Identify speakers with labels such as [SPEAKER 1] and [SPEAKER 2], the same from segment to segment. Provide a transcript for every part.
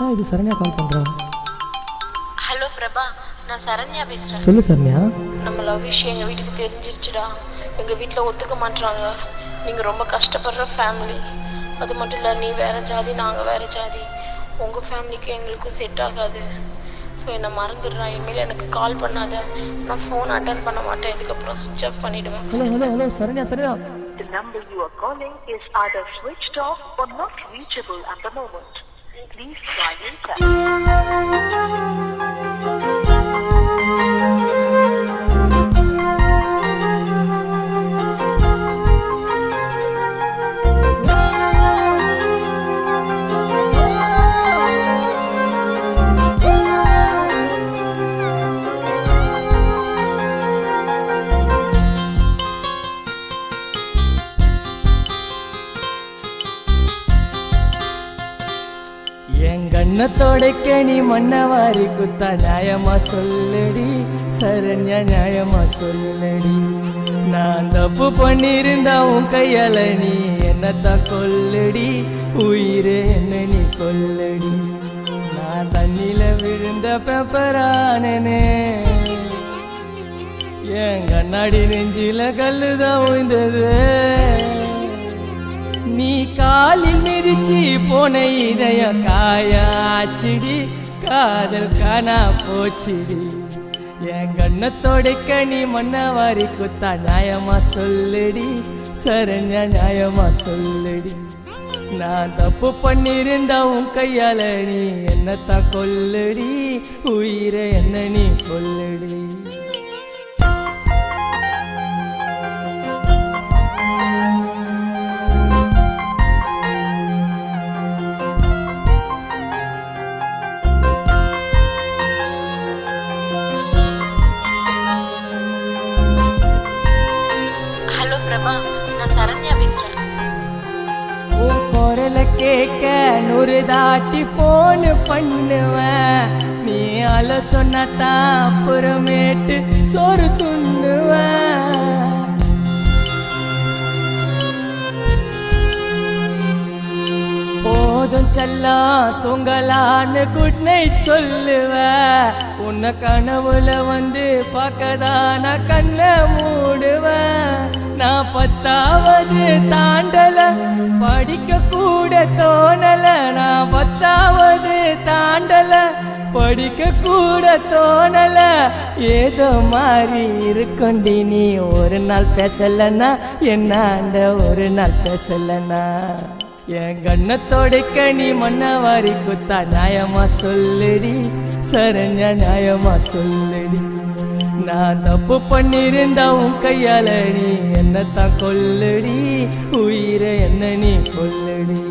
[SPEAKER 1] இது சரண்யா கால் பண்ணுறா.
[SPEAKER 2] ஹலோ பிரபா, நான் சரண்யா பேசுகிறேன்.
[SPEAKER 1] சொல்லு சரண்யா.
[SPEAKER 2] நம்ம லவ் விஷயம் எங்கள் வீட்டுக்கு தெரிஞ்சிருச்சுடா. எங்கள் வீட்டில் ஒத்துக்க மாட்டுறாங்க. நீங்கள் ரொம்ப கஷ்டப்படுற ஃபேமிலி. அது மட்டும் இல்லை, நீ வேறு ஜாதி, நாங்கள் வேறு ஜாதி. உங்கள் ஃபேமிலிக்கு எங்களுக்கும் செட் ஆகாது. ஸோ என்னை மறந்துடுறா. இனிமேல் எனக்கு கால் பண்ணாத. நான் ஃபோன் அட்டன் பண்ண மாட்டேன். இதுக்கப்புறம் சுவிட்ச் ஆஃப் பண்ணிவிடுவேன்.
[SPEAKER 1] Hello Saranya Saranya.
[SPEAKER 3] The number you are calling is either switched off or not reachable at the moment. Please try later.
[SPEAKER 1] எங்கண்ணத்தோடைக்க நீ மண்ணவாரி குத்தா நியாயமா சொல்லடி சரண்யா, நியாயமா சொல்லடி. நான் தப்பு பண்ணிருந்தா உன் கையால நீ என்னத்தான் கொல்லடி, உயிரே என்ன நீ கொல்லடி. நான் தண்ணில விழுந்த பேப்பரானே, என் கண்ணாடி நெஞ்சில கல்லுதான் உய்ந்தது. நீ காலில் மிதிச்சு போன இதய காயாச்சிடி, காதல் காணா போச்சிடி. என் கண்ணத்தோடைக்க நீ மண்ணவாரி குத்தா நியாயமா சொல்லடி சரண்யா, நியாயமா சொல்லடி. நான் தப்பு பண்ணிருந்தா உன் கையால நீ என்னத்தான் கொல்லடி, உயிரை என்ன நீ கொல்லடி.
[SPEAKER 2] ஹலோ பிரபா, நான் சரண்யா பேசுகிறேன்.
[SPEAKER 1] உன் குரலை கேட்க 100 தாட்டி போன் பண்ணுவேன். நீ அல சொன்னதான் அப்புறமேட்டு சோறு துண்ணுவேன். போதும் செல்லம் தூங்கலான்னு குட் நைட் சொல்லுவேன். உன்னை கனவுல வந்து பார்க்கதான் நான் கண்ணை மூடுவேன். நான் 10வது தாண்டல, படிக்க கூட தோணல. நான் 10வது தாண்டல, படிக்க கூட தோணல. ஏதோ மாதிரி இருக்கொண்டி நீ ஒரு நாள் பேசலன்னா, என்னாண்ட ஒரு நாள் பேசலன்னா. என் கண்ணத்தோடைக்க நீ மண்ணவாரி குத்தா நியாயமா சொல்லடி சரண்யா, நியாயமா சொல்லடி. நான் தப்பு பண்ணிருந்தா உன் கையால நீ என்னத்தான் கொல்லடி, உயிரை என்ன நீ கொல்லடி.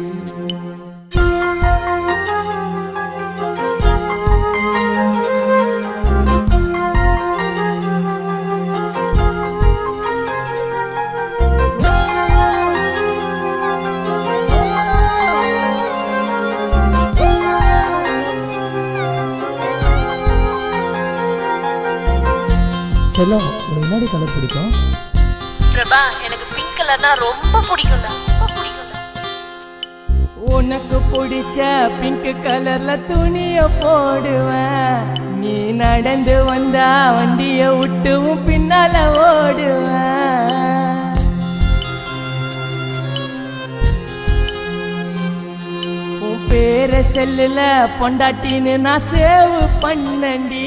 [SPEAKER 1] செல்லம், உனக்கு என்னடி கலர் பிடிக்கும்?
[SPEAKER 2] பிரபா, எனக்கு பிங்க் கலர்னா ரொம்ப பிடிக்கும்டா, ரொம்ப பிடிக்கும்டா.
[SPEAKER 1] உனக்கு பிடிச்ச பிங்க் கலர்ல துணிய போடுவேன். நீ நடந்து வந்தா வண்டிய விட்டு உன் பின்னால ஓடுவேன். உன் பேரை செல்லுல பொண்டாட்டின்னு நான் சேவ் பண்ணண்டி.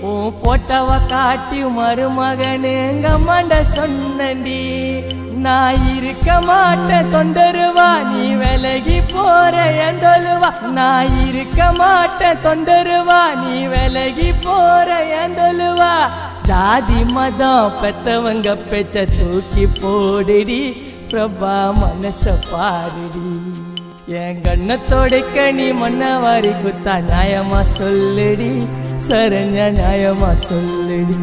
[SPEAKER 1] உன் போட்டோவை காட்டி மருமகனு எங்க அம்மாண்ட சொன்னண்டி. நான் இருக்க மாட்டேன் தொந்தருவா, நீ விலகி போற என் தொழுவா. நான் இருக்க மாட்டேன் தொந்தருவா, நீ விலகி போற என் தொழுவா. ஜாதி மதம் பெத்தவங்க பேச்ச தூக்கி போடுடி பிரபா, மனச பாருடி. என் கண்ணத்தோடைக்க நீ மண்ணவாரி குத்தா நியாயமா சொல்லடி சரண்யா, நியாயமா சொல்லடி.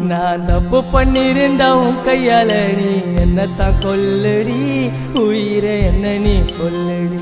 [SPEAKER 1] நான் தப்பு பண்ணிருந்தா உன் கையால நீ என்னத்தான் கொல்லடி, உயிரை என்ன நீ கொல்லடி.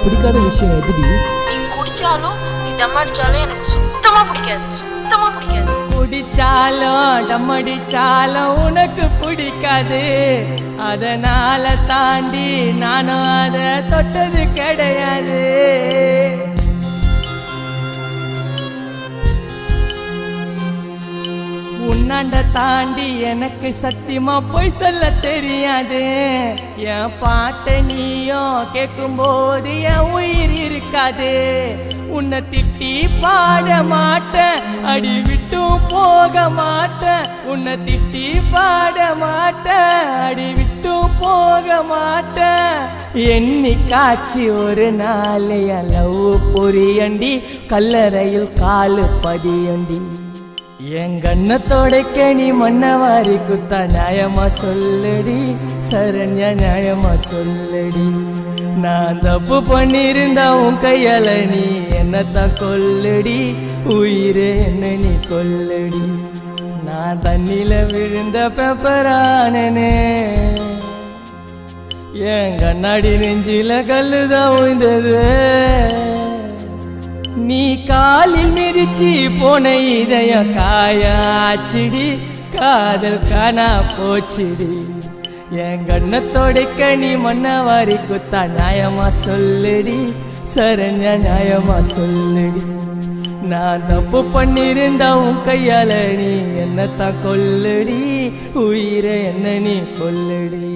[SPEAKER 1] பிடிக்காத விஷயம் எதுடி?
[SPEAKER 2] நீ குடிச்சாலும் நீ தம் அடிச்சாலும் எனக்கு சுத்தமா பிடிக்காது, சுத்தமா பிடிக்காது.
[SPEAKER 1] குடிச்சாலும் டம் அடிச்சாலும் உனக்கு பிடிக்காது, அதனால தாண்டி நானும் அதை தொட்டது கிடையாது. உன்னாண்ட தாண்டி எனக்கு சத்தியமா போய் சொல்ல தெரியாது. என் பாட்டை நீயும் கேட்கும் போது என் உயிர் இருக்காது. உன்னை திட்டி பாட மாட்டேன், அடி விட்டும் போக மாட்டேன். உன்னை திட்டி பாட மாட்டேன், அடி விட்டும் போக மாட்டேன். எண்ணி காட்சி ஒரு நாள் என் லவ் பொரியண்டி, கல்லறையில் காலு பதியண்டி. என் கண்ணத்தோடைக்க நீ மன்னவாரி குத்தா நியாயமா சொல்லடி, சரண்யா நியாயமா சொல்லடி. நான் தப்பு பண்ணிருந்தா உன் கையால நீ என்னத்தான் கொல்லடி, உயிரே என்ன நீ கொல்லடி. நான் தண்ணில விழுந்த பெப்பரானே, என் கண்ணாடி நெஞ்சில கல்லுதான் உய்ந்தது. நீ காலில் மிதிச்சு போன இதயம் காயாச்சிடி, காதல் காணா போச்சிடி. என் கண்ணத்தோடைக்க நீ மன்னவாரி குத்தா நியாயமா சொல்லடி, சரண்யா நியாயமா சொல்லடி. நான் தப்பு பண்ணிருந்தா உன் கையால நீ என்னத்தான் கொல்லடி, உயிரை என்ன நீ கொல்லடி.